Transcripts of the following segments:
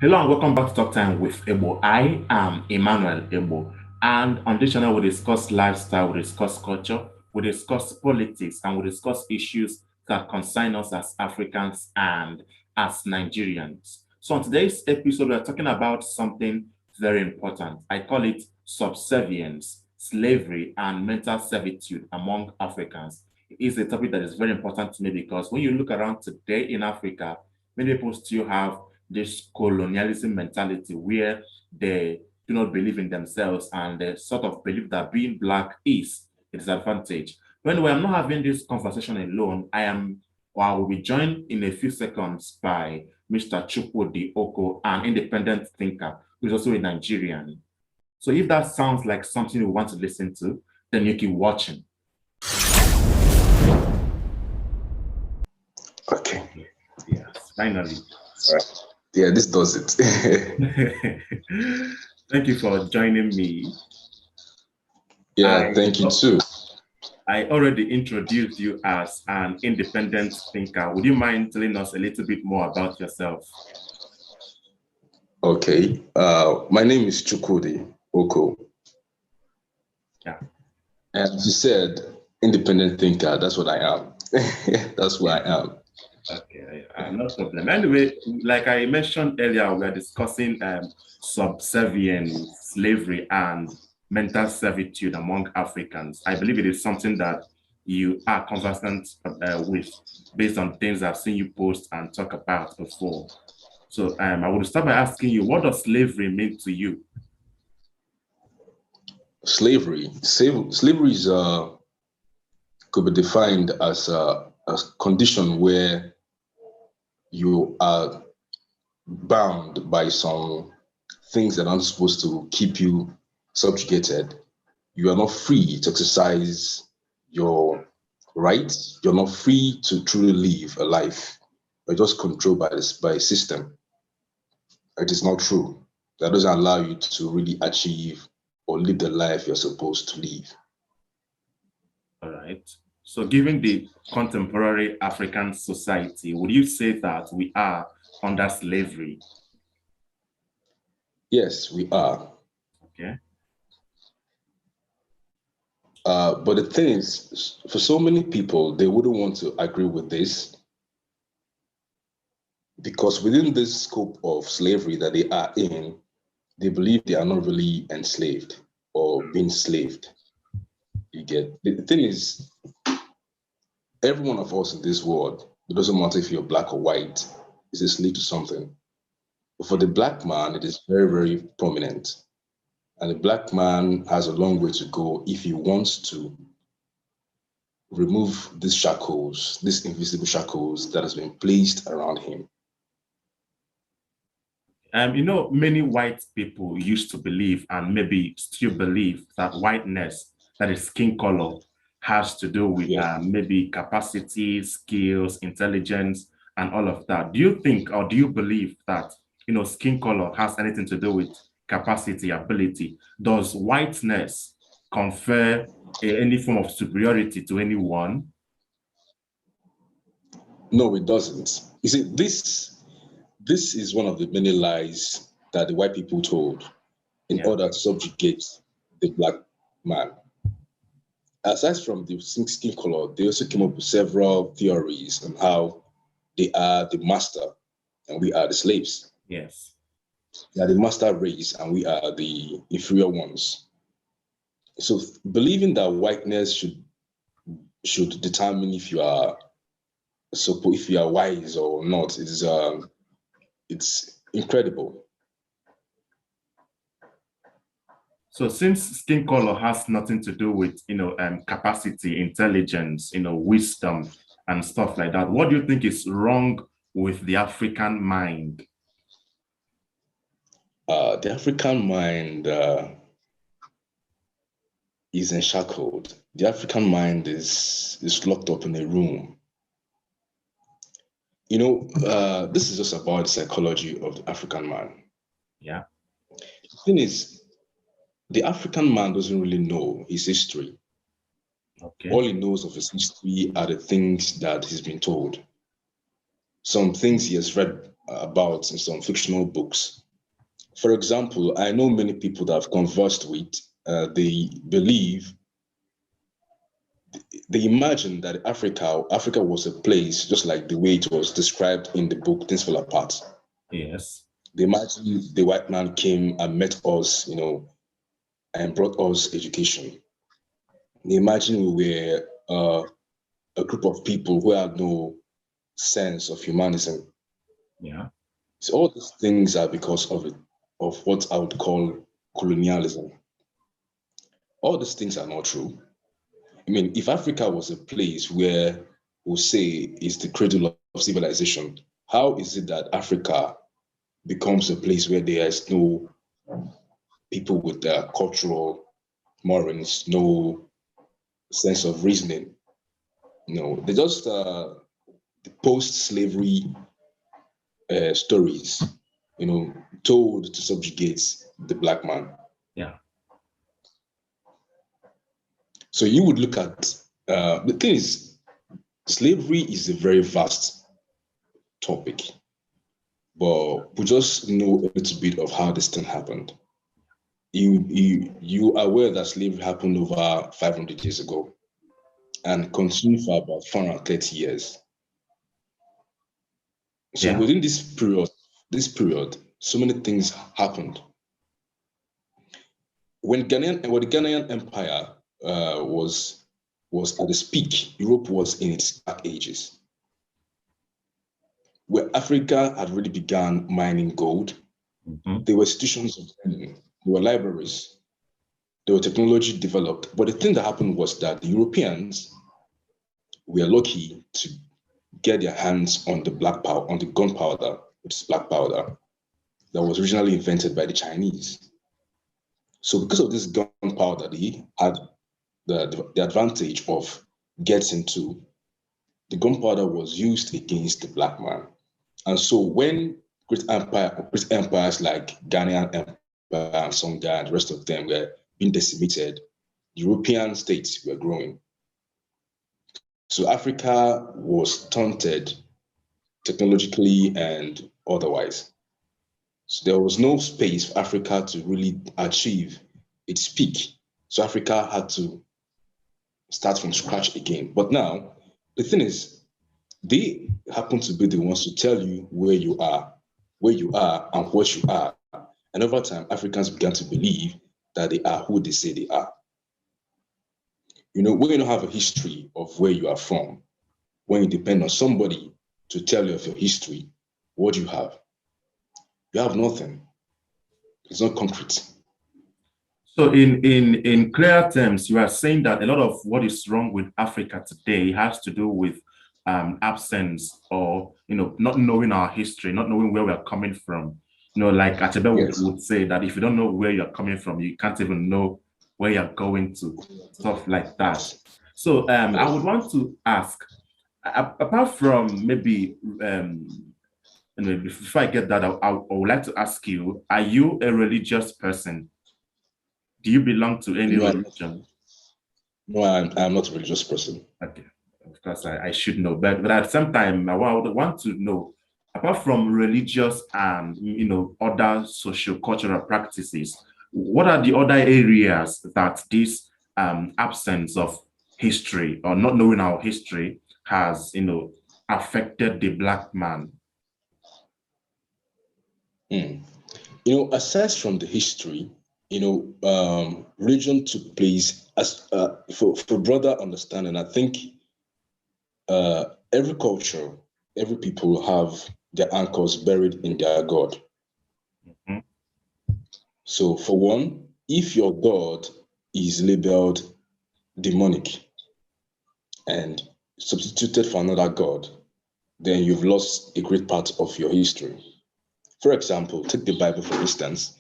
Hello and welcome back to Talk Time with Ebo. I am Emmanuel Ebo, and on this channel we discuss lifestyle, we discuss culture, we discuss politics, and we discuss issues that concern us as Africans and as Nigerians. So on today's episode, we're talking about something very important. I call it subservience, slavery, and mental servitude among Africans. It is a topic that is very important to me because when you look around today in Africa, many people still have this colonialism mentality where they do not believe in themselves and they sort of believe that being black is a disadvantage. But anyway, I'm not having this conversation alone. I will be joined in a few seconds by Mr. Chukwudi Okoh, an independent thinker who is also a Nigerian. So if that sounds like something you want to listen to, then you keep watching. Okay. Yes, finally. All right. Yeah, this does it. Thank you for joining me. Yeah, thank you too. I already introduced you as an independent thinker. Would you mind telling us a little bit more about yourself? Okay. My name is Chukwudi Okoh. Yeah. And you said independent thinker. That's what I am. That's who I am. Okay, no problem. Anyway, like I mentioned earlier, we are discussing subservience, slavery, and mental servitude among Africans. I believe it is something that you are conversant with based on things I've seen you post and talk about before. So I would start by asking you, what does slavery mean to you? Slavery. Slavery is could be defined as a condition where you are bound by some things that aren't supposed to keep you subjugated. You are not free to exercise your rights. You're not free to truly live a life. You're just controlled by a system. It is not true. That doesn't allow you to really achieve or live the life you're supposed to live. All right. So given the contemporary African society, would you say that we are under slavery? Yes, we are. Okay. But the thing is, for so many people, they wouldn't want to agree with this because within this scope of slavery that they are in, they believe they are not really enslaved or being enslaved. You get the thing is, every one of us in this world, it doesn't matter if you're black or white, is a slave to something. But for the black man, it is very, very prominent. And the black man has a long way to go if he wants to remove these shackles, these invisible shackles that has been placed around him. Many white people used to believe and maybe still believe that whiteness, that is skin color, has to do with maybe capacity, skills, intelligence, and all of that. Do you think or do you believe that skin color has anything to do with capacity, ability? Does whiteness confer any form of superiority to anyone? No, it doesn't. You see, this is one of the many lies that the white people told in order to subjugate the black man. Aside from the skin color, they also came up with several theories on how they are the master and we are the slaves. Yes. They are the master race and we are the inferior ones. So believing that whiteness should determine if you are wise or not is it's incredible. So since skin color has nothing to do with capacity, intelligence, wisdom and stuff like that, what do you think is wrong with the African mind? The African mind is enshackled. The African mind is locked up in a room. This is just about the psychology of the African man. Yeah. The thing is, the African man doesn't really know his history. Okay. All he knows of his history are the things that he's been told. some things he has read about in some fictional books. For example, I know many people that I've conversed with, they believe, they imagine that Africa was a place just like the way it was described in the book Things Fall Apart. Yes. They imagine the white man came and met us, and brought us education. They imagine we were a group of people who had no sense of humanism. Yeah. So all these things are because of what I would call colonialism. All these things are not true. I mean, if Africa was a place where we'll say is the cradle of civilization, how is it that Africa becomes a place where there is no people with cultural morals, no sense of reasoning? No, they just post-slavery stories, told to subjugate the black man. Yeah. So you would look at the thing is, slavery is a very vast topic, but we just know a little bit of how this thing happened. You are aware that slavery happened over 500 years ago and continued for about 430 years. So Yeah. within this period, so many things happened. When the Ghanaian Empire was at its peak, Europe was in its dark ages, where Africa had really begun mining gold. Mm-hmm. There were institutions of learning, there were libraries, there were technology developed. But the thing that happened was that the Europeans were lucky to get their hands on the gunpowder, which is black powder, that was originally invented by the Chinese. So because of this gunpowder, they had the advantage of getting to the gunpowder was used against the black man. And so when great empires like Ghanaian Empire and Songhai and the rest of them were being decimated, European states were growing. So Africa was stunted technologically and otherwise. So there was no space for Africa to really achieve its peak. So Africa had to start from scratch again. But now, the thing is, they happen to be the ones to tell you where you are and what you are. And over time, Africans began to believe that they are who they say they are. When you don't have a history of where you are from, when you depend on somebody to tell you of your history, what do you have? You have nothing. It's not concrete. So in clear terms, you are saying that a lot of what is wrong with Africa today has to do with absence or not knowing our history, not knowing where we are coming from. Like Achebe Yes. would say that if you don't know where you're coming from, you can't even know where you're going to, stuff like that. So I would want to ask, apart from maybe before I get that, I would like to ask you, are you a religious person? Do you belong to any No, religion? I'm not a religious person. Okay, of course, I should know, but at some time, I would want to know, apart from religious and other socio-cultural practices, what are the other areas that this absence of history or not knowing our history has affected the black man? Aside from the history, religion took place as for broader understanding. I think every culture, every people have their anchors buried in their God. Mm-hmm. So, for one, if your God is labeled demonic and substituted for another God, then you've lost a great part of your history. For example, take the Bible for instance.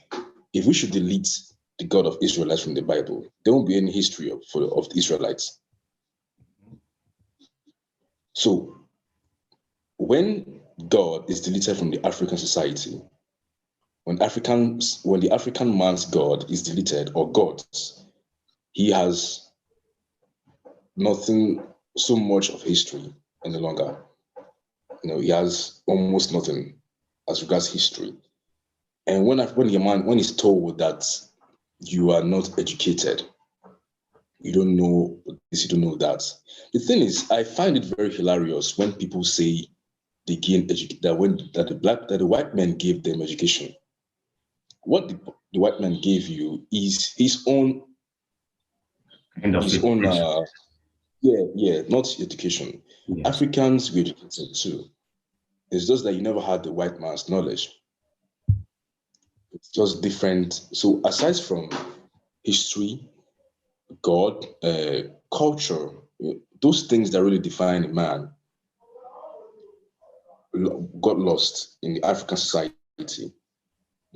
If we should delete the God of Israelites from the Bible, there won't be any history of the Israelites. So when God is deleted from the African society, when the African man's God is deleted or gods, he has nothing so much of history any longer. he has almost nothing as regards history. And when he's told that you are not educated, you don't know this, you don't know that. The thing is, I find it very hilarious when people say they gain education, that the white man gave them education. What the white man gave you is his own Kind of education. not education. Yes. Africans were educated too. It's just that you never had the white man's knowledge. It's just different. So aside from history, God, culture, those things that really define a man got lost in the African society.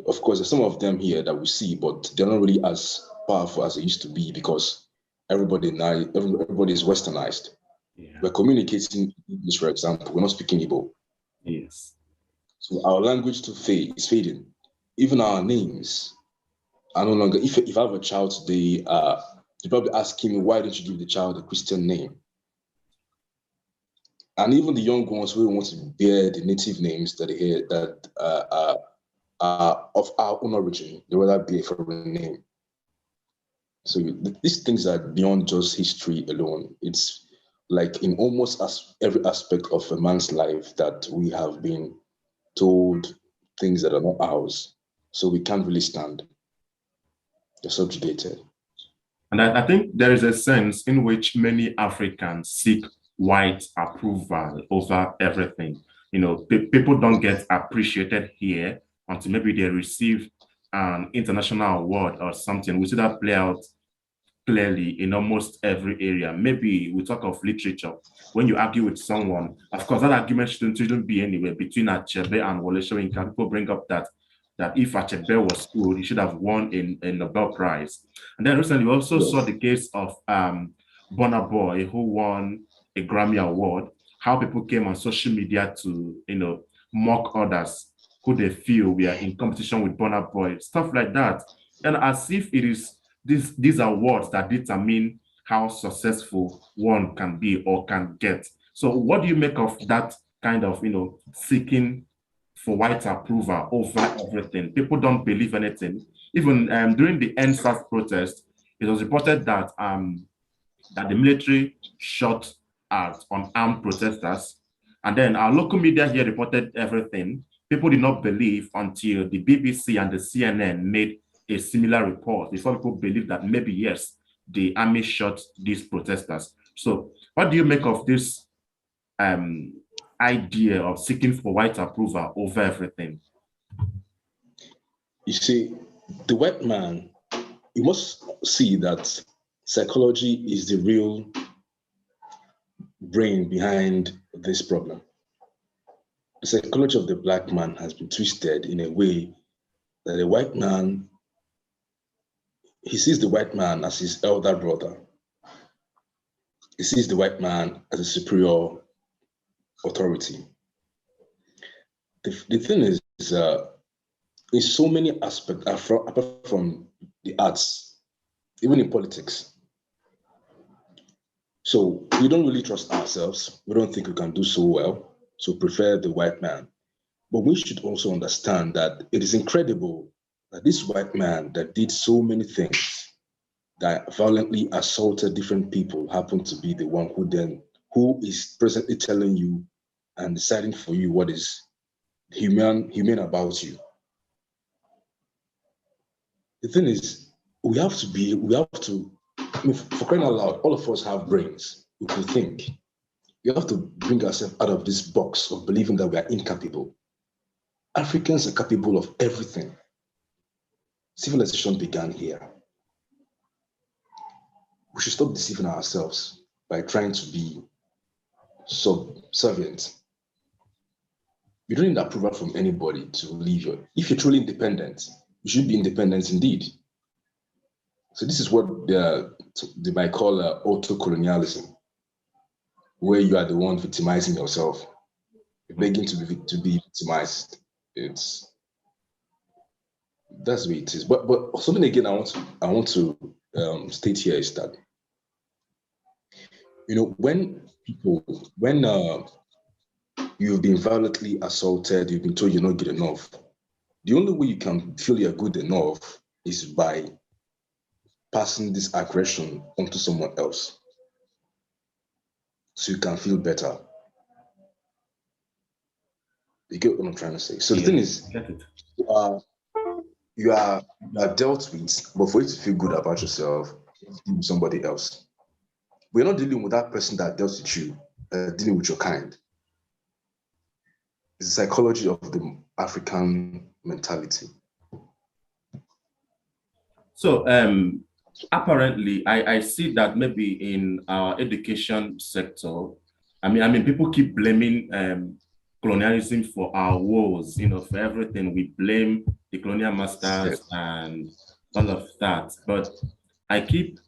Of course, there's some of them here that we see, but they're not really as powerful as they used to be because everybody is westernized. Yeah. We're communicating English, for example. We're not speaking Igbo. Yes. So our language is fading. Even our names are no longer. If I have a child today, they probably ask me, why don't you give the child a Christian name? And even the young ones who want to bear the native names that they hear that are of our own origin, they rather be a foreign name. So these things are beyond just history alone. It's like in almost every aspect of a man's life that we have been told things that are not ours. So we can't really stand. They're subjugated. And I think there is a sense in which many Africans seek white approval over everything. People don't get appreciated here until maybe they receive an international award or something. We see that play out clearly in almost every area. Maybe we talk of literature. When you argue with someone, of course, that argument shouldn't be anywhere between Achebe and Wole Soyinka. People bring up that if Achebe was good, he should have won a Nobel Prize. And then recently, we also saw the case of Burna Boy, who won a Grammy Award. How people came on social media to, mock others who they feel we are in competition with Burna Boy, stuff like that. And as if it is these are words that determine how successful one can be or can get. So what do you make of that kind of, seeking for white approval over everything? People don't believe anything. Even during the NSAS protest, it was reported that that the military shot at unarmed protesters. And then our local media here reported everything. People did not believe until the BBC and the CNN made a similar report before people believe that maybe, yes, the army shot these protesters. So what do you make of this idea of seeking for white approval over everything? You see, the white man, you must see that psychology is the real brain behind this problem. The psychology of the black man has been twisted in a way that the white man, he sees the white man as his elder brother. He sees the white man as a superior authority. The thing is, in so many aspects, apart from the arts, even in politics. So we don't really trust ourselves. We don't think we can do so well. So prefer the white man. But we should also understand that it is incredible that this white man that did so many things, that violently assaulted different people, happened to be the one who is presently telling you and deciding for you what is humane about you. The thing is, we have to, for crying out loud, all of us have brains. We can think. We have to bring ourselves out of this box of believing that we are incapable. Africans are capable of everything. Civilization began here. We should stop deceiving ourselves by trying to be subservient. You don't need approval from anybody to live if you're truly independent, you should be independent indeed. So this is what they might call auto-colonialism, where you are the one victimizing yourself. You're begging to be victimized. That's the way it is. But something again I want to state here is that, when you you've been violently assaulted, you've been told you're not good enough. The only way you can feel you're good enough is by passing this aggression onto someone else so you can feel better. You get what I'm trying to say? So the thing is, you are dealt with, but for you to feel good about yourself, deal with somebody else. We're not dealing with that person that dealt with you, dealing with your kind. It's the psychology of the African mentality. So apparently, I see that maybe in our education sector, I mean, people keep blaming colonialism for our wars, for everything. We blame the colonial masters and all of that. But I keep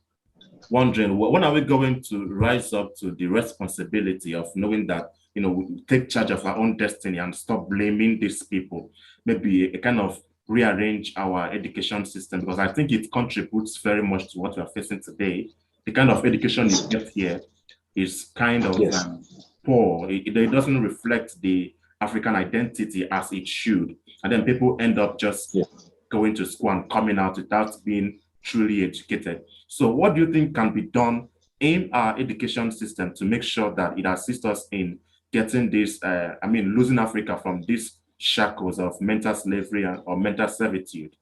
wondering, when are we going to rise up to the responsibility of knowing that, we take charge of our own destiny and stop blaming these people? Maybe a kind of rearrange our education system, because I think it contributes very much to what we are facing today. The kind of education you get here is kind of poor. It doesn't reflect the African identity as it should. And then people end up just going to school and coming out without being truly educated. So what do you think can be done in our education system to make sure that it assists us in getting this, losing Africa from these shackles of mental slavery or mental servitude?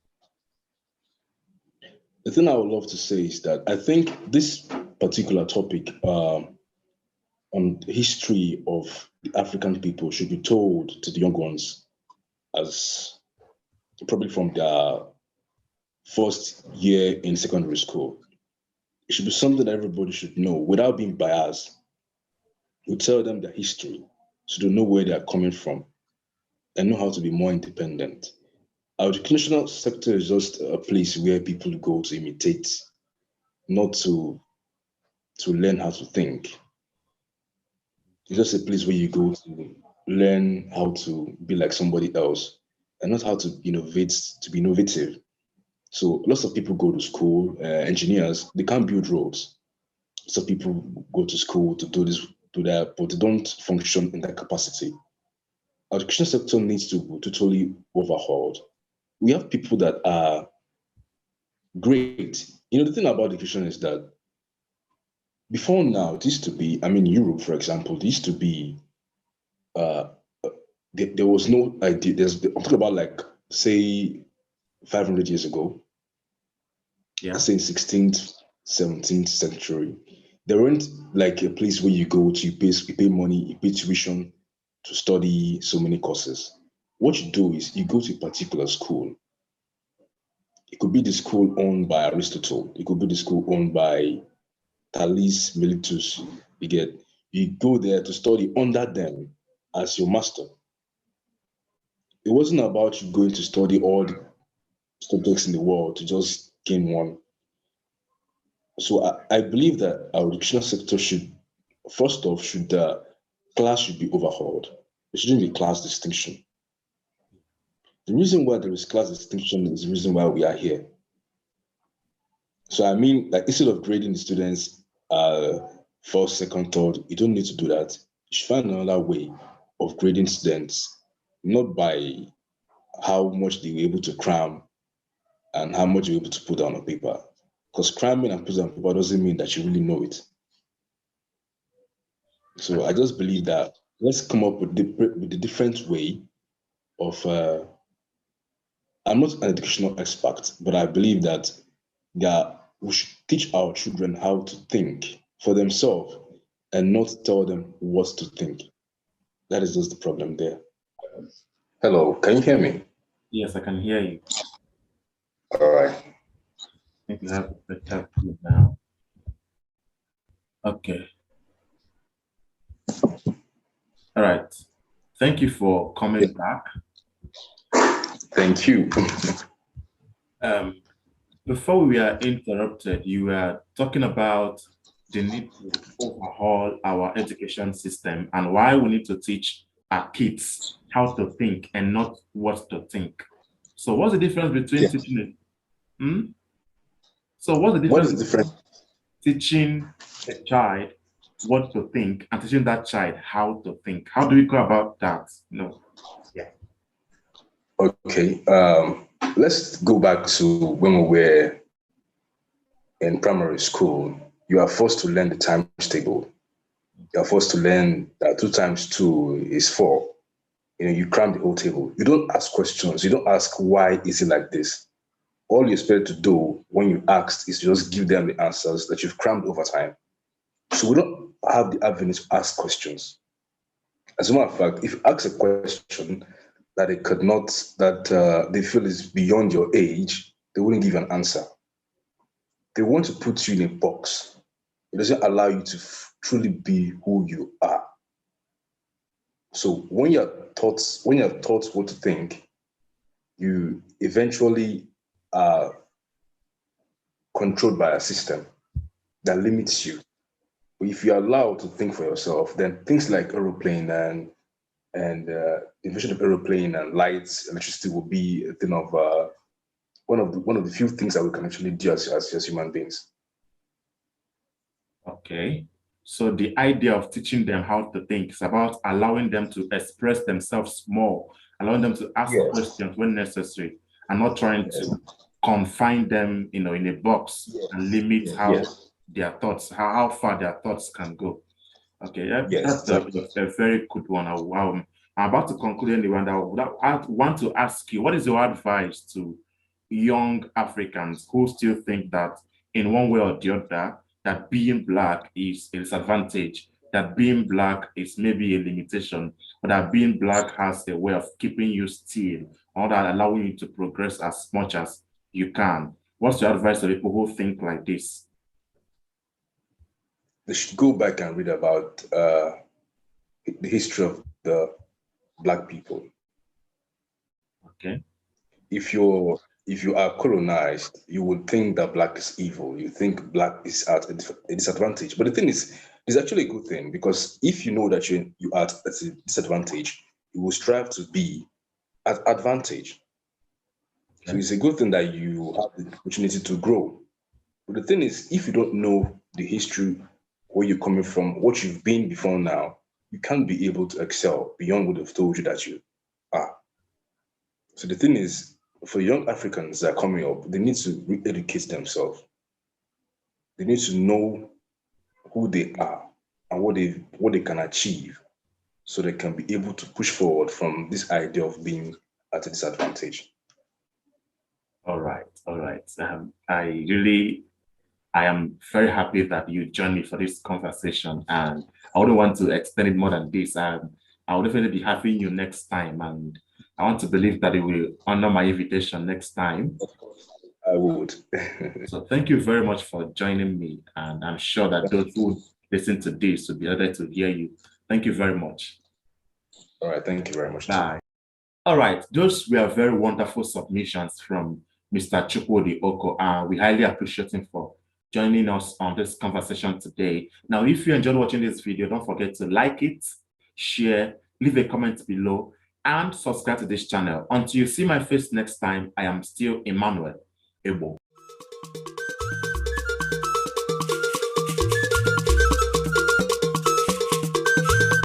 The thing I would love to say is that I think this particular topic on the history of the African people should be told to the young ones as probably from their first year in secondary school. It should be something that everybody should know without being biased. We tell them their history so they know where they are coming from and know how to be more independent. Our educational sector is just a place where people go to imitate, not to learn how to think. It's just a place where you go to learn how to be like somebody else and not how to innovate, to be innovative. So lots of people go to school, engineers, they can't build roads. So people go to school to do this, do that, but they don't function in that capacity. Our education sector needs to be totally overhauled. We have people that are great. The thing about education is that before now, it used to be, Europe, for example, there used to be, there was no idea. I'm talking about like, say, 500 years ago, say 16th, 17th century. There weren't like a place where you go to, you pay money, you pay tuition to study so many courses. What you do is you go to a particular school. It could be the school owned by Aristotle. It could be the school owned by Thales Miletus. You go there to study under them as your master. It wasn't about you going to study all the subjects in the world to just gain one. So I believe that our educational sector should, first off, class should be overhauled. There shouldn't be class distinction. The reason why there is class distinction is the reason why we are here. So like instead of grading the students first, second, third, you don't need to do that. You should find another way of grading students, not by how much they were able to cram and how much you're able to put down on paper. Because cramming and putting on paper doesn't mean that you really know it. So I just believe that let's come up with the different way of, I'm not an educational expert, but I believe that we should teach our children how to think for themselves and not tell them what to think. That is just the problem there. Hello, can you hear me? Yes, I can hear you. All right. I think you have a better view now. Okay. All right. Thank you for coming back. Thank you. Before we are interrupted, you were talking about the need to overhaul our education system and why we need to teach our kids how to think and not what to think. So what's the difference between teaching So what's the difference between teaching a child what to think and teaching that child how to think. How do we go about that? No. Yeah. Okay. Let's go back to when we were in primary school. You are forced to learn the times table. You are forced to learn that 2 times 2 is 4. You cram the whole table. You don't ask questions. You don't ask why is it like this. All you expect to do when you asked is to just give them the answers that you've crammed over time. So we don't have the avenue to ask questions. As a matter of fact, if you ask a question that they could not, that they feel is beyond your age, they wouldn't give an answer. They want to put you in a box. It doesn't allow you to truly be who you are. So when you're taught what to think, you eventually are controlled by a system that limits you. But if you're allowed to think for yourself, then things like aeroplane and the invention of aeroplane and lights, electricity will be a thing of one of the few things that we can actually do as human beings. Okay. So the idea of teaching them how to think is about allowing them to express themselves more, allowing them to ask questions when necessary, and not trying to confine them, in a box and limit their thoughts, how far their thoughts can go. Okay, that's a very good one. I'm about to conclude anyway, and I want to ask you, what is your advice to young Africans who still think that in one way or the other, that being Black is a disadvantage, that being Black is maybe a limitation, or that being Black has a way of keeping you still, or that allowing you to progress as much as you can? What's your advice to people who think like this? They should go back and read about the history of the Black people. Okay. If you are colonized, you would think that Black is evil. You think Black is at a disadvantage. But the thing is, it's actually a good thing, because if you know that you are at a disadvantage, you will strive to be at advantage. Okay. So it's a good thing that you have the opportunity to grow. But the thing is, if you don't know the history, where you're coming from, what you've been before now, you can't be able to excel beyond what they've told you that you are. So the thing is, for young Africans that are coming up, they need to re-educate themselves. They need to know who they are and what they can achieve, so they can be able to push forward from this idea of being at a disadvantage. All right. I am very happy that you joined me for this conversation, and I wouldn't want to extend it more than this. I will definitely be having you next time, and I want to believe that you will honor my invitation next time. Of course, I would. So thank you very much for joining me, and I'm sure that those who listen to this will be able to hear you. Thank you very much. All right, thank you very much. Bye. All right, those were very wonderful submissions from Mr. Chukwudi Okoh, and we highly appreciate him for joining us on this conversation today. Now, if you enjoyed watching this video, don't forget to like it, share, leave a comment below, and subscribe to this channel. Until you see my face next time, I am still Emmanuel Ebo.